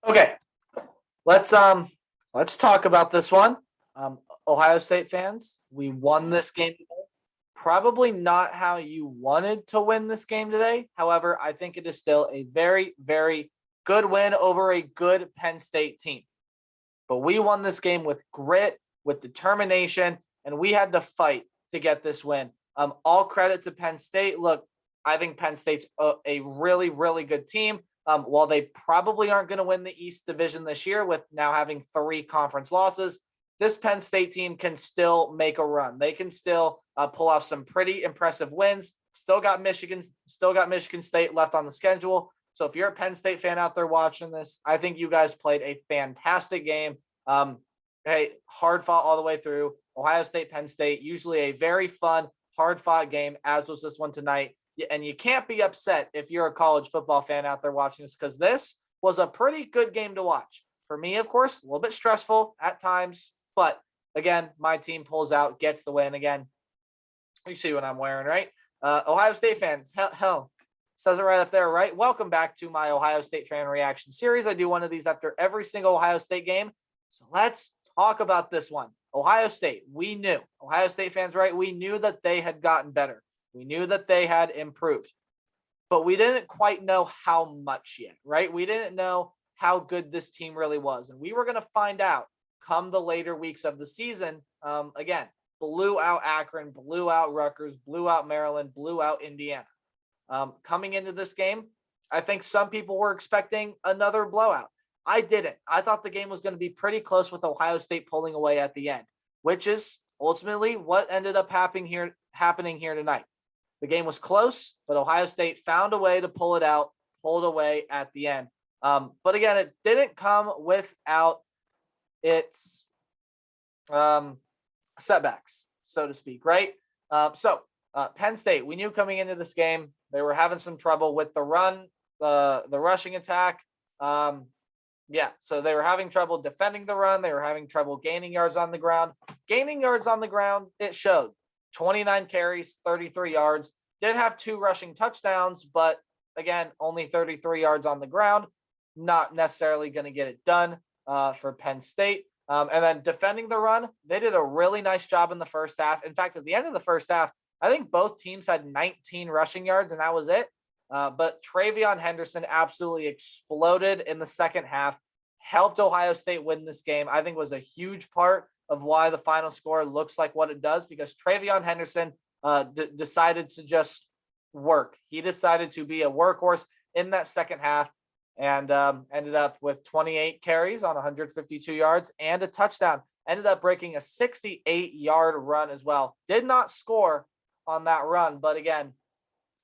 Okay, let's talk about this one. Ohio State fans, we won this game today. Probably not how you wanted to win this game today. However, I think it is still a very, very good win over a good Penn State team. But we won this game with grit, with determination, and we had to fight to get this win. All credit to Penn State. Look, I think Penn State's a really, really good team. While they probably aren't going to win the East Division this year with now having 3 conference losses, this Penn State team can still make a run. They can still pull off some pretty impressive wins. Still got Michigan State left on the schedule. So if you're a Penn State fan out there watching this, I think you guys played a fantastic game. Hey, hard fought all the way through. Ohio State, Penn State, usually a very fun, hard fought game, as was this one tonight. And you can't be upset if you're a college football fan out there watching this, because this was a pretty good game to watch. For me, of course, a little bit stressful at times, but again, my team pulls out, gets the win again. You see what I'm wearing, right? Ohio State fans, hell, says it right up there, right? Welcome back to my Ohio State fan reaction series. I do one of these after every single Ohio State game. So let's talk about this one. Ohio State, we knew. Ohio State fans, right? We knew that they had gotten better. We knew that they had improved, but we didn't quite know how much yet, right? We didn't know how good this team really was. And we were going to find out come the later weeks of the season. Again, blew out Akron, blew out Rutgers, blew out Maryland, blew out Indiana. Coming into this game, I think some people were expecting another blowout. I didn't. I thought the game was going to be pretty close with Ohio State pulling away at the end, which is ultimately what ended up happening here tonight. The game was close, but Ohio State found a way to pull it out, pulled away at the end. But again, it didn't come without its setbacks, so to speak, right? Penn State, we knew coming into this game, they were having some trouble with the run, the rushing attack. So they were having trouble defending the run. They were having trouble gaining yards on the ground. Gaining yards on the ground, it showed. 29 carries, 33 yards. Did have 2 rushing touchdowns, but again, only 33 yards on the ground. Not necessarily going to get it done for Penn State. And then defending the run, they did a really nice job in the first half. In fact, at the end of the first half, I think both teams had 19 rushing yards, and that was it. But Travion Henderson absolutely exploded in the second half, helped Ohio State win this game. I think was a huge part of why the final score looks like what it does, because Travion Henderson decided to just work. He decided to be a workhorse in that second half and ended up with 28 carries on 152 yards and a touchdown. Ended up breaking a 68-yard run as well. Did not score on that run, but again,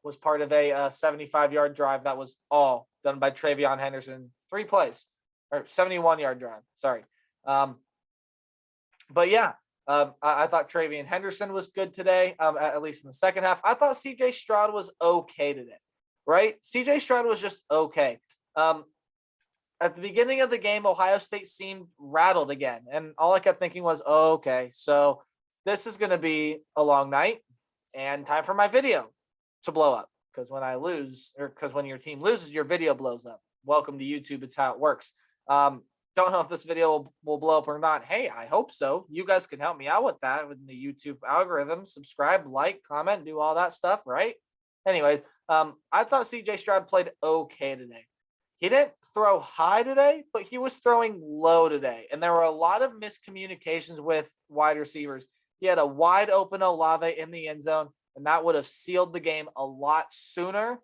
was part of a 75-yard drive that was all done by Travion Henderson. 3 plays, or 71-yard drive, sorry. But yeah, I thought Travion Henderson was good today, at least in the second half. I thought C.J. Stroud was okay today, right? C.J. Stroud was just okay. At the beginning of the game, Ohio State seemed rattled again, and all I kept thinking was, oh, okay, so this is going to be a long night and time for my video to blow up, because when I lose, or because when your team loses, your video blows up. Welcome to YouTube. It's how it works. Don't know if this video will blow up or not. Hey, I hope so. You guys can help me out with that with the YouTube algorithm. Subscribe, like, comment, do all that stuff, right? Anyways, I thought CJ Stroud played okay today. He didn't throw high today, but he was throwing low today. And there were a lot of miscommunications with wide receivers. He had a wide open Olave in the end zone, and that would have sealed the game a lot sooner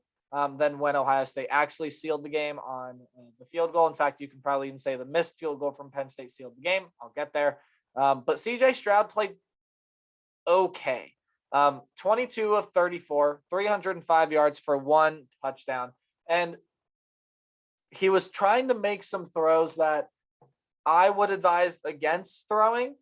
than when Ohio State actually sealed the game on the field goal. In fact, you can probably even say the missed field goal from Penn State sealed the game. I'll get there. But CJ Stroud played okay. 22 of 34, 305 yards for 1 touchdown. And he was trying to make some throws that I would advise against throwing.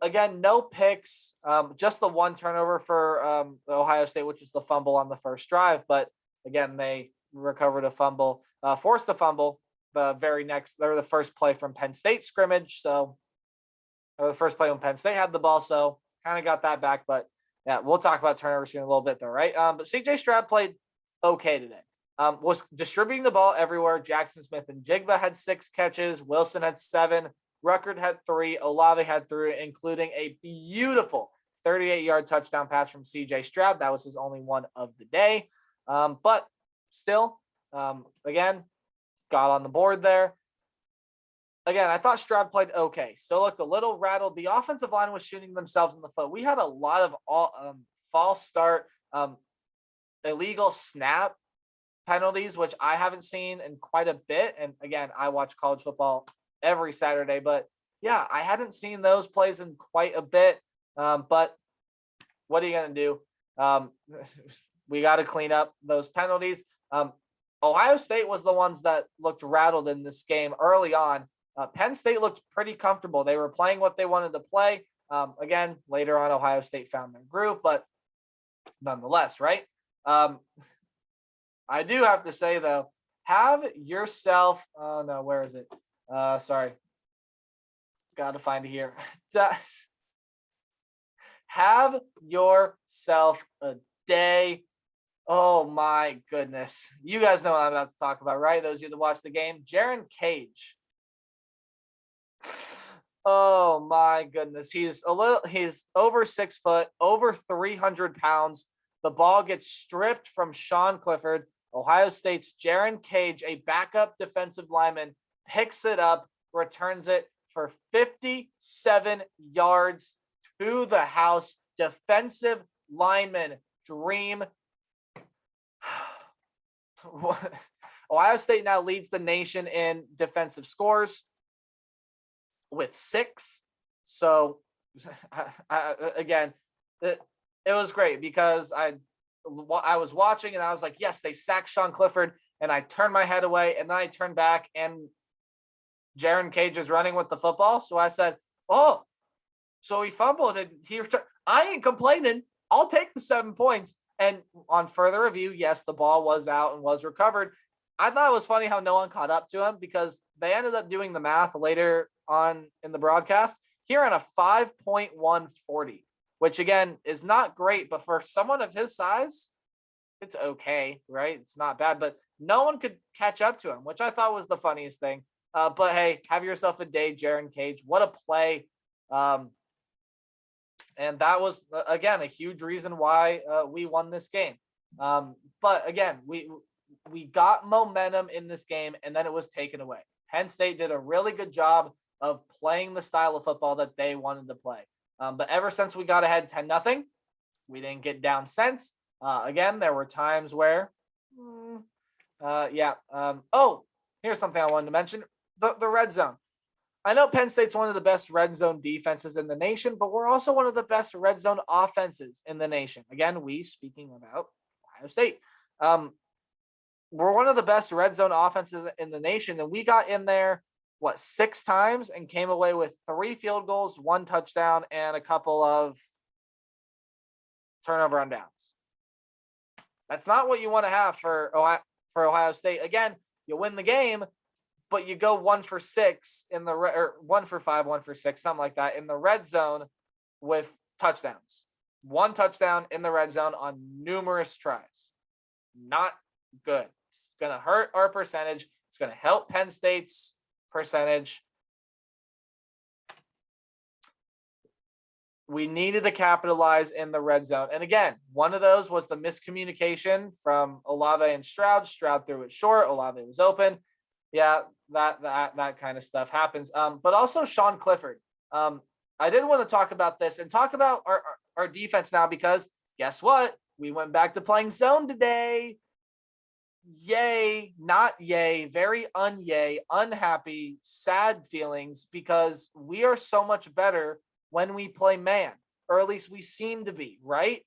Again, no picks, just the 1 turnover for Ohio State, which was the fumble on the first drive. But again, they recovered a fumble, forced a fumble the first play from Penn State scrimmage. So, or the first play when Penn State had the ball. So kind of got that back. But yeah, we'll talk about turnovers here in a little bit though, right? But CJ Stroud played okay today. was distributing the ball everywhere. Jackson Smith and Jigba had 6 catches. Wilson had 7. Ruckert had 3. Olave had 3, including a beautiful 38-yard touchdown pass from C.J. Stroud. That was his only one of the day. But still, again, got on the board there. Again, I thought Stroud played okay. Still looked a little rattled. The offensive line was shooting themselves in the foot. We had a lot of false start, illegal snap penalties, which I haven't seen in quite a bit. And again, I watch college football every Saturday, but yeah, I hadn't seen those plays in quite a bit. But what are you going to do? We got to clean up those penalties. Ohio State was the ones that looked rattled in this game early on. Penn State looked pretty comfortable. They were playing what they wanted to play. Again, later on, Ohio State found their groove, but nonetheless, right? I do have to say, though, have yourself – oh, no, where is it? Sorry. Got to find it here. Have yourself a day. Oh, my goodness. You guys know what I'm about to talk about, right? Those of you that watch the game. Jaron Cage. Oh my goodness. He's over 6 foot, over 300 pounds. The ball gets stripped from Sean Clifford. Ohio State's Jaron Cage, a backup defensive lineman, picks it up, returns it for 57 yards to the house. Defensive lineman dream. Ohio State now leads the nation in defensive scores with 6. So again, it was great because I was watching and I was like, yes, they sacked Sean Clifford, and I turned my head away and then I turned back and Jaron Cage is running with the football. So I said, oh, so he fumbled and he returned. I ain't complaining. I'll take the 7 points. And on further review, yes, the ball was out and was recovered. I thought it was funny how no one caught up to him because they ended up doing the math later on in the broadcast here on a 5.140, which again is not great, but for someone of his size, it's okay, right? It's not bad, but no one could catch up to him, which I thought was the funniest thing. But hey, have yourself a day, Jaron Cage. What a play. And that was, again, a huge reason why we won this game. But again, we got momentum in this game, and then it was taken away. Penn State did a really good job of playing the style of football that they wanted to play. But ever since we got ahead 10-0, we didn't get down since. Again, there were times where, here's something I wanted to mention. The red zone. I know Penn State's one of the best red zone defenses in the nation, but we're also one of the best red zone offenses in the nation. Again, speaking about Ohio State. We're one of the best red zone offenses in the nation, and we got in there, 6 times and came away with 3 field goals, 1 touchdown, and a couple of turnover on downs. That's not what you want to have for Ohio State. Again, you win the game, but you go 1 for 6 in or 1 for 5, 1 for 6, something like that in the red zone with touchdowns. 1 touchdown in the red zone on numerous tries. Not good. It's going to hurt our percentage. It's going to help Penn State's percentage. We needed to capitalize in the red zone. And again, one of those was the miscommunication from Olave and Stroud. Stroud threw it short. Olave was open. Yeah, that kind of stuff happens. But also Sean Clifford. I did want to talk about this and talk about our defense now because guess what? We went back to playing zone today. Yay, not yay, very unyay, unhappy, sad feelings because we are so much better when we play man, or at least we seem to be, right?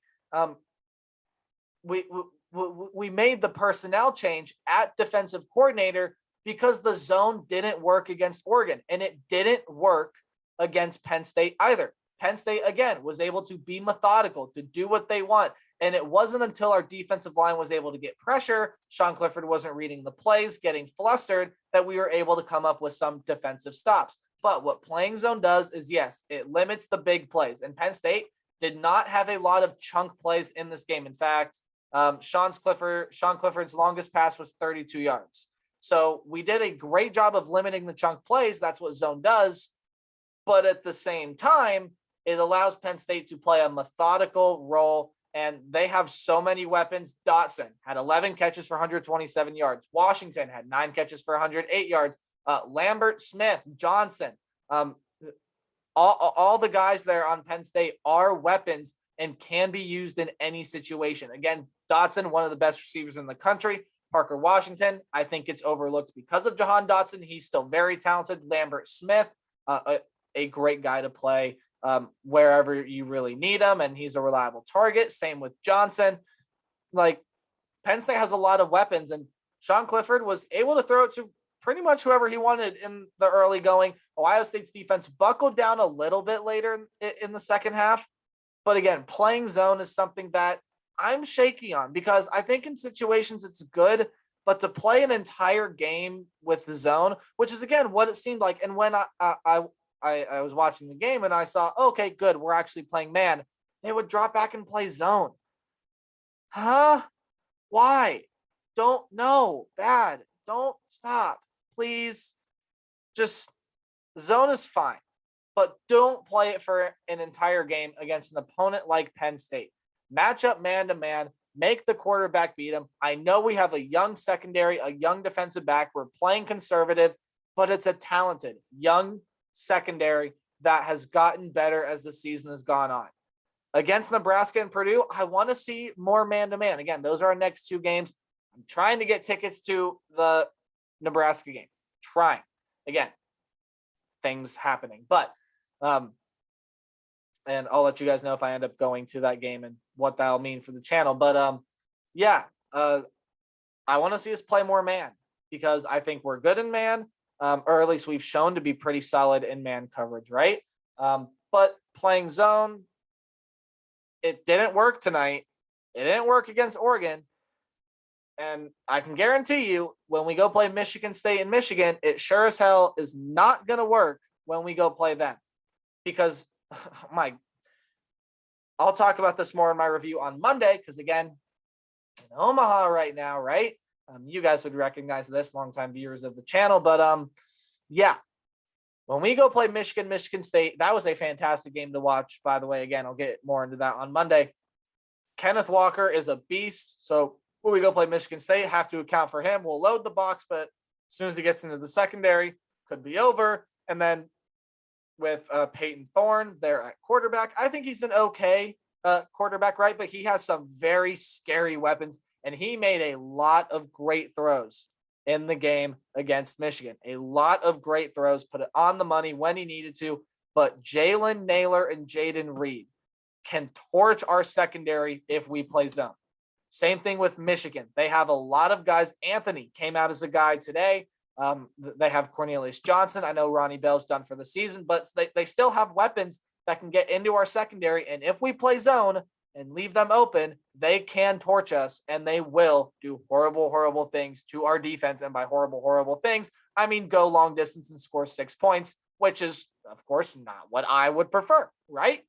We made the personnel change at defensive coordinator because the zone didn't work against Oregon, and it didn't work against Penn State either. Penn State, again, was able to be methodical, to do what they want. And it wasn't until our defensive line was able to get pressure, Sean Clifford wasn't reading the plays, getting flustered, that we were able to come up with some defensive stops. But what playing zone does is, yes, it limits the big plays. And Penn State did not have a lot of chunk plays in this game. In fact, Sean Clifford's longest pass was 32 yards. So we did a great job of limiting the chunk plays. That's what zone does. But at the same time, it allows Penn State to play a methodical role, and they have so many weapons. Dotson had 11 catches for 127 yards. Washington had 9 catches for 108 yards. Lambert, Smith, Johnson, all the guys there on Penn State are weapons and can be used in any situation. Again, Dotson, one of the best receivers in the country. Parker Washington, I think it's overlooked because of Jahan Dotson. He's still very talented. Lambert Smith, a great guy to play wherever you really need him, and he's a reliable target. Same with Johnson. Like, Penn State has a lot of weapons, and Sean Clifford was able to throw it to pretty much whoever he wanted in the early going. Ohio State's defense buckled down a little bit later in the second half. But again, playing zone is something that I'm shaky on, because I think in situations it's good, but to play an entire game with the zone, which is again what it seemed like. And when I was watching the game and I saw, okay, good, we're actually playing man, they would drop back and play zone. Huh? Why? Don't know. Bad. Don't stop. Please. Just zone is fine, but don't play it for an entire game against an opponent like Penn State. Match up man to man, make the quarterback beat him. I know we have a young secondary, a young defensive back. We're playing conservative, but it's a talented young secondary that has gotten better as the season has gone on. Against Nebraska and Purdue, I want to see more man-to-man. Again, those are our next 2 games. I'm trying to get tickets to the Nebraska game. Trying. Again, things happening. But and I'll let you guys know if I end up going to that game and what that'll mean for the channel. But I want to see us play more man, because I think we're good in man, or at least we've shown to be pretty solid in man coverage, right? But playing zone, it didn't work tonight. It didn't work against Oregon. And I can guarantee you, when we go play Michigan State and Michigan, it sure as hell is not going to work when we go play them. Because I'll talk about this more in my review on Monday, because again, in Omaha right now, right? You guys would recognize this, longtime viewers of the channel. But when we go play Michigan State, that was a fantastic game to watch, by the way. Again, I'll get more into that on Monday. Kenneth Walker is a beast. So when we go play Michigan State, have to account for him. We'll load the box, but as soon as he gets into the secondary, could be over. And then with Peyton Thorne there at quarterback, I think he's an okay quarterback, right? But he has some very scary weapons, and he made a lot of great throws in the game against Michigan. A lot of great throws, put it on the money when he needed to. But Jalen Naylor and Jaden Reed can torch our secondary if we play zone. Same thing with Michigan. They have a lot of guys. Anthony came out as a guy today. They have Cornelius Johnson. I know Ronnie Bell's done for the season, but they still have weapons that can get into our secondary. And if we play zone and leave them open, they can torch us, and they will do horrible, horrible things to our defense. And by horrible, horrible things, I mean go long distance and score 6 points, which is, of course, not what I would prefer, right?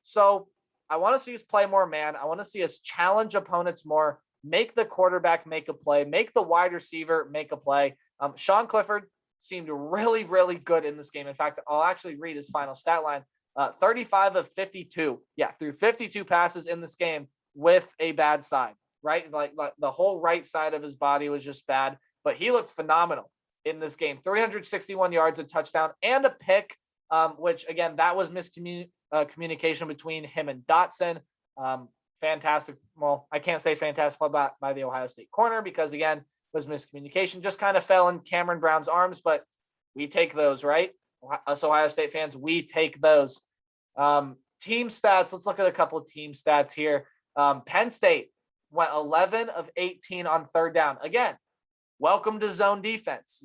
So I want to see us play more man. I want to see us challenge opponents more, make the quarterback make a play, make the wide receiver make a play. Sean Clifford seemed really, really good in this game. In fact, I'll actually read his final stat line. 35 of 52. Yeah, through 52 passes in this game with a bad side, right? Like the whole right side of his body was just bad, but he looked phenomenal in this game. 361 yards, a touchdown, and a pick, which, again, that was communication between him and Dotson. Fantastic. Well, I can't say fantastic play by the Ohio State corner, because, again, was miscommunication, just kind of fell in Cameron Brown's arms, but we take those, right? Us Ohio State fans, we take those. Team stats, let's look at a couple of team stats here. Penn State went 11 of 18 on third down. Again, welcome to zone defense.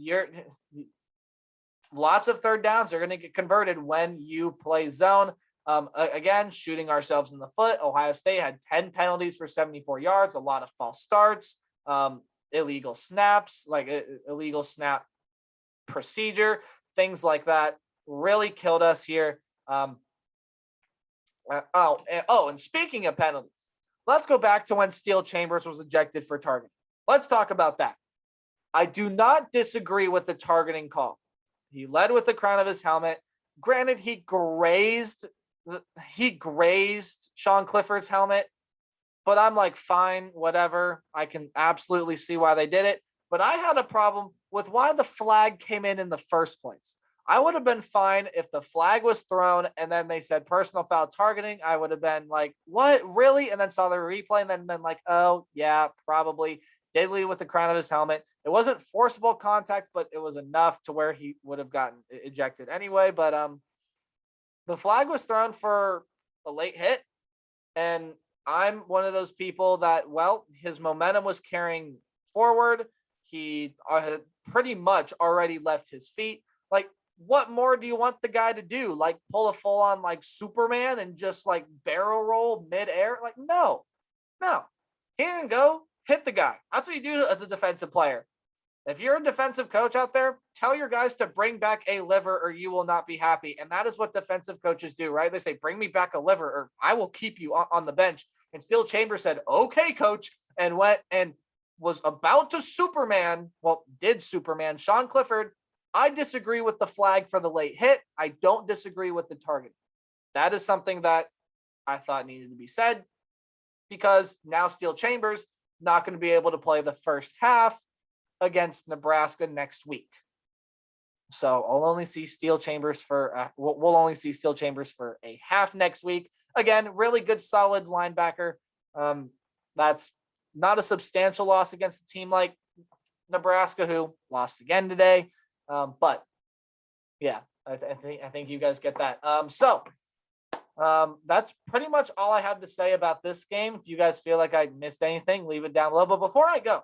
Lots of third downs are going to get converted when you play zone. Again, shooting ourselves in the foot. Ohio State had 10 penalties for 74 yards, a lot of false starts. Illegal snaps, like illegal snap procedure, things like that really killed us here. And speaking of penalties, let's go back to when Steel Chambers was ejected for targeting. Let's talk about that. I do not disagree with the targeting call. He led with the crown of his helmet. Granted, he grazed Sean Clifford's helmet, but I'm like, fine, whatever. I can absolutely see why they did it. But I had a problem with why the flag came in the first place. I would have been fine if the flag was thrown and then they said personal foul targeting. I would have been like, what, really? And then saw the replay and then been like, oh, yeah, probably. Did lead with the crown of his helmet. It wasn't forcible contact, but it was enough to where he would have gotten ejected anyway. But the flag was thrown for a late hit. And I'm one of those people that, well, his momentum was carrying forward. He had pretty much already left his feet. Like, what more do you want the guy to do? Like, pull a full on like Superman and just like barrel roll midair? Like, no. He didn't go hit the guy. That's what you do as a defensive player. If you're a defensive coach out there, tell your guys to bring back a liver or you will not be happy. And that is what defensive coaches do, right? They say, bring me back a liver or I will keep you on the bench. And Steel Chambers said, okay, coach, and went and was about to Superman. Well, did Superman Sean Clifford. I disagree with the flag for the late hit. I don't disagree with the target. That is something that I thought needed to be said because now Steel Chambers not going to be able to play the first half against Nebraska next week. So I'll only see Steel Chambers for we'll only see Steel Chambers for a half next week. Again, really good, solid linebacker. That's not a substantial loss against a team like Nebraska, who lost again today. But yeah, I think you guys get that. So that's pretty much all I have to say about this game. If you guys feel like I missed anything, leave it down below. But before I go,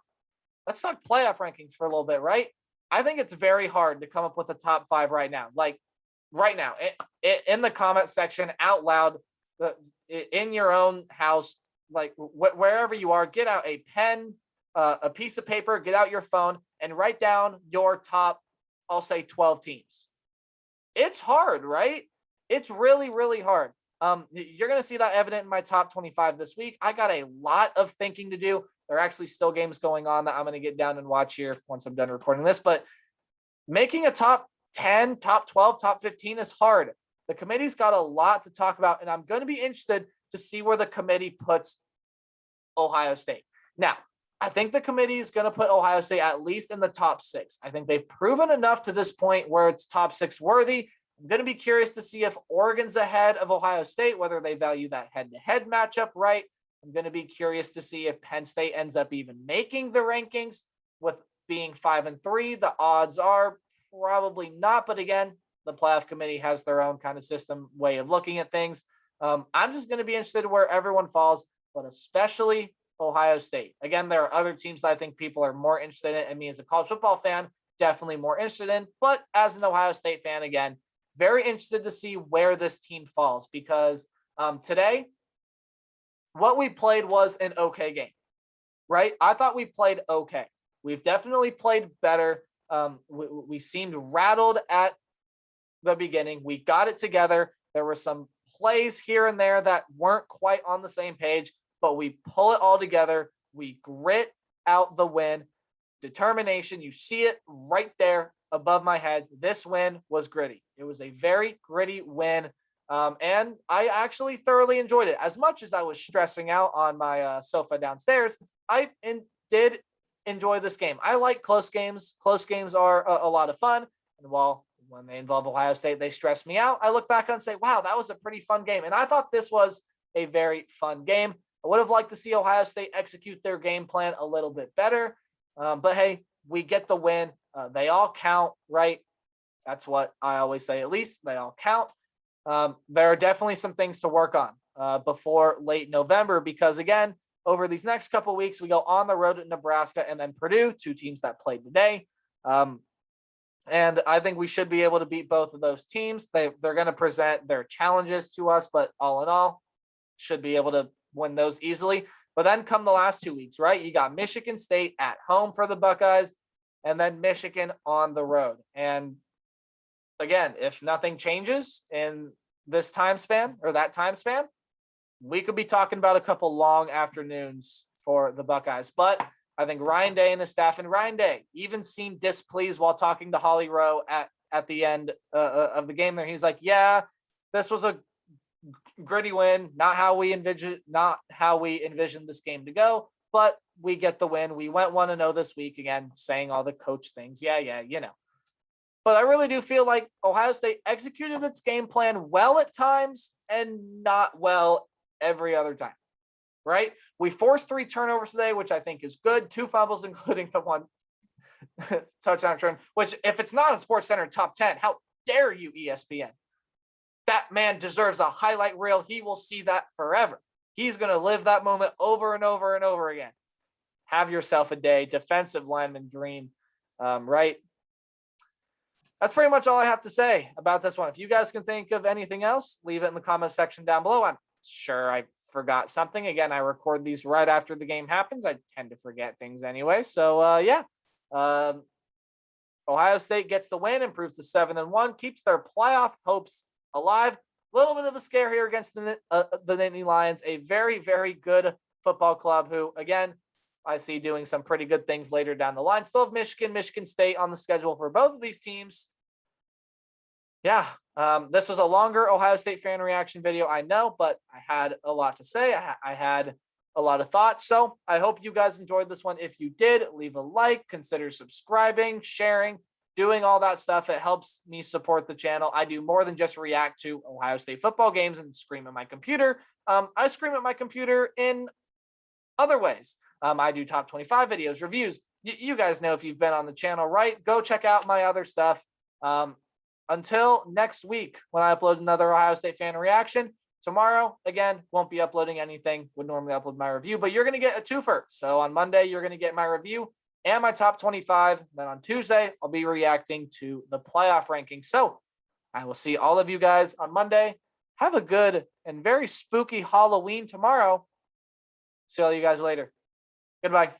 let's talk playoff rankings for a little bit, right? I think it's very hard to come up with a top 5 right now. Like right now, in the comment section, out loud, in your own house, like wherever you are, get out a pen, a piece of paper, get out your phone, and write down your top, I'll say 12 teams. It's hard, right? It's really, really hard. You're going to see that evident in my top 25 this week. I got a lot of thinking to do. There are actually still games going on that I'm going to get down and watch here once I'm done recording this. But making a top 10, top 12, top 15 is hard. The committee's got a lot to talk about, and I'm going to be interested to see where the committee puts Ohio State. Now, I think the committee is going to put Ohio State at least in the top 6. I think they've proven enough to this point where it's top 6 worthy. I'm going to be curious to see if Oregon's ahead of Ohio State, whether they value that head-to-head matchup right. I'm going to be curious to see if Penn State ends up even making the rankings. With being 5-3, the odds are probably not. But again, the playoff committee has their own kind of system way of looking at things. I'm just going to be interested in where everyone falls, but especially Ohio State. Again, there are other teams that I think people are more interested in, and me as a college football fan, definitely more interested in. But as an Ohio State fan, again, very interested to see where this team falls because today, what we played was an okay game, right? I thought we played okay. We've definitely played better. We seemed rattled at the beginning. We got it together. There were some plays here and there that weren't quite on the same page, but we pull it all together. We grit out the win. Determination, you see it right there above my head. This win was gritty. It was a very gritty win. And I actually thoroughly enjoyed it. As much as I was stressing out on my sofa downstairs, I did enjoy this game. I like close games. Close games are a lot of fun. And while when they involve Ohio State, they stress me out, I look back and say, wow, that was a pretty fun game. And I thought this was a very fun game. I would have liked to see Ohio State execute their game plan a little bit better. But hey, we get the win. They all count, right? That's what I always say, at least they all count. There are definitely some things to work on before late November, because again, over these next couple of weeks, we go on the road at Nebraska and then Purdue, 2 teams that played today. And I think we should be able to beat both of those teams. They're going to present their challenges to us, but all in all, should be able to win those easily. But then come the last 2 weeks, right? You got Michigan State at home for the Buckeyes, and then Michigan on the road. And again, if nothing changes in this time span or that time span, we could be talking about a couple long afternoons for the Buckeyes. But I think Ryan Day and his staff, and Ryan Day even seemed displeased while talking to Holly Rowe at the end of the game there. He's like, yeah, this was a gritty win, not how we envisioned this game to go, but we get the win. We went 1-0 this week, again, saying all the coach things. Yeah, you know. But I really do feel like Ohio State executed its game plan well at times and not well every other time, right? We forced 3 turnovers today, which I think is good. 2 fumbles, including the 1 touchdown return, which if it's not in SportsCenter top 10, how dare you, ESPN? That man deserves a highlight reel. He will see that forever. He's going to live that moment over and over and over again. Have yourself a day. Defensive lineman dream, right? That's pretty much all I have to say about this one. If you guys can think of anything else, leave it in the comment section down below. I'm sure I forgot something. Again, I record these right after the game happens. I tend to forget things anyway. So, yeah. Ohio State gets the win, improves to 7-1, keeps their playoff hopes alive. A little bit of a scare here against the Nittany Lions, a very, very good football club who, again, I see doing some pretty good things later down the line. Still have Michigan State on the schedule for both of these teams. Yeah, this was a longer Ohio State fan reaction video, I know, but I had a lot to say. I had a lot of thoughts. So I hope you guys enjoyed this one. If you did, leave a like, consider subscribing, sharing, doing all that stuff. It helps me support the channel. I do more than just react to Ohio State football games and scream at my computer. I scream at my computer in other ways. I do top 25 videos, reviews. You guys know if you've been on the channel, right? Go check out my other stuff. Until next week, when I upload another Ohio State fan reaction. Tomorrow, again, won't be uploading anything. Would normally upload my review, but you're going to get a twofer. So on Monday, you're going to get my review and my top 25. Then on Tuesday, I'll be reacting to the playoff rankings. So I will see all of you guys on Monday. Have a good and very spooky Halloween tomorrow. See all you guys later. Goodbye.